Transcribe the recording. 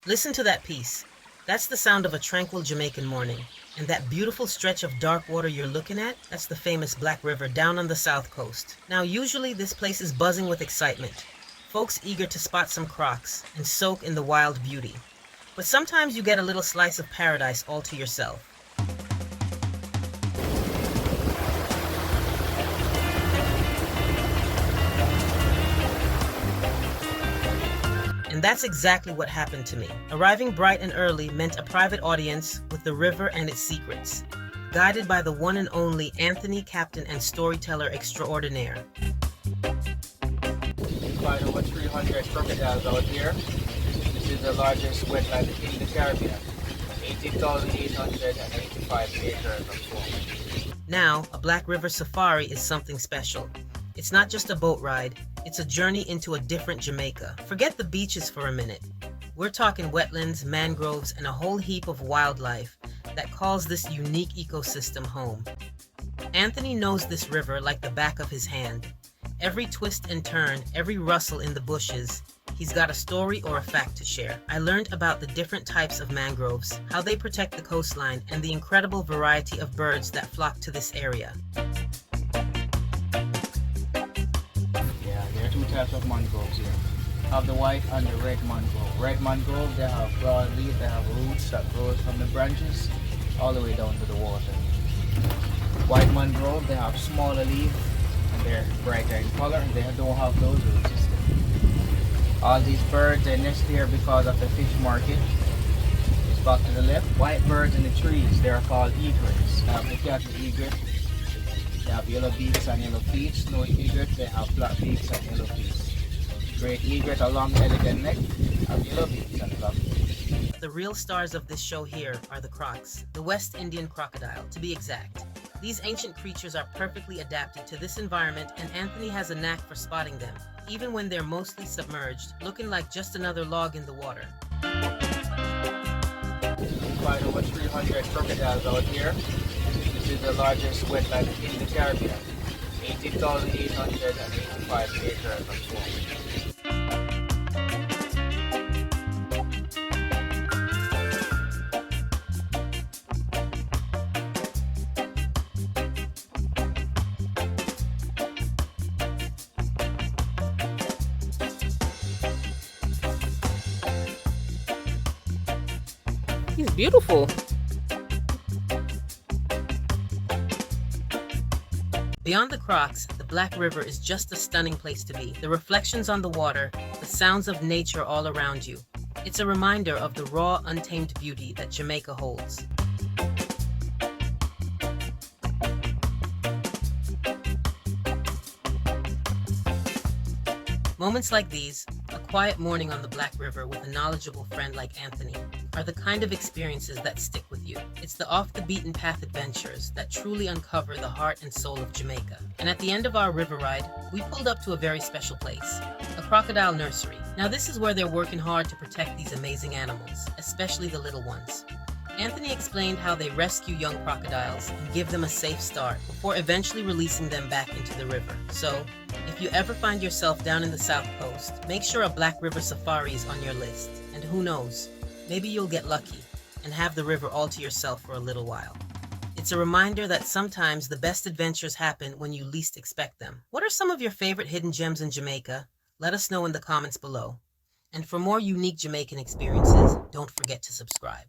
Listen to that piece. That's the sound of a tranquil Jamaican morning. And that beautiful stretch of dark water you're looking at, that's the famous Black River down on the south coast. Now, usually this place is buzzing with excitement. Folks eager to spot some crocs and soak in the wild beauty. But sometimes you get a little slice of paradise all to yourself. And that's exactly what happened to me. Arriving bright and early meant a private audience with the river and its secrets, guided by the one and only Anthony, captain and storyteller extraordinaire. We find over 300 crocodiles out here. This is the largest wetland in the Caribbean. 18,885 acres of swamp. Now, a Black River safari is something special. It's not just a boat ride, it's a journey into a different Jamaica. Forget the beaches for a minute. We're talking wetlands, mangroves, and a whole heap of wildlife that calls this unique ecosystem home. Anthony knows this river like the back of his hand. Every twist and turn, every rustle in the bushes, he's got a story or a fact to share. I learned about the different types of mangroves, how they protect the coastline, and the incredible variety of birds that flock to this area. There are two types of mangroves here. Have the white and the red mangrove. Red mangrove, they have broad leaves, they have roots that grows from the branches all the way down to the water. White mangrove, they have smaller leaves and they're brighter in color. They don't have those root systems. All these birds, they nest here because of the fish market. It's back to the left. White birds in the trees, they are called egrets. They have the cattle egret. They have yellow beaks and yellow feet. Snowy egret, they have black beaks and yellow feet. Great egret, a long elegant neck, have yellow beaks and black feet. The real stars of this show here are the crocs, the West Indian crocodile, to be exact. These ancient creatures are perfectly adapted to this environment, and Anthony has a knack for spotting them, even when they're mostly submerged, looking like just another log in the water. We find over 300 crocodiles out here. This is the largest wetland in the Caribbean. 18,885 acres of swamp. He's beautiful. Beyond the crocs, the Black River is just a stunning place to be. The reflections on the water, the sounds of nature all around you. It's a reminder of the raw, untamed beauty that Jamaica holds. Moments like these, a quiet morning on the Black River with a knowledgeable friend like Anthony, are the kind of experiences that stick with you. It's the off-the-beaten-path adventures that truly uncover the heart and soul of Jamaica. And at the end of our river ride, we pulled up to a very special place, a crocodile nursery. Now this is where they're working hard to protect these amazing animals, especially the little ones. Anthony explained how they rescue young crocodiles and give them a safe start before eventually releasing them back into the river. So, if you ever find yourself down in the South Coast, make sure a Black River safari is on your list. And who knows, maybe you'll get lucky and have the river all to yourself for a little while. It's a reminder that sometimes the best adventures happen when you least expect them. What are some of your favorite hidden gems in Jamaica? Let us know in the comments below. And for more unique Jamaican experiences, don't forget to subscribe.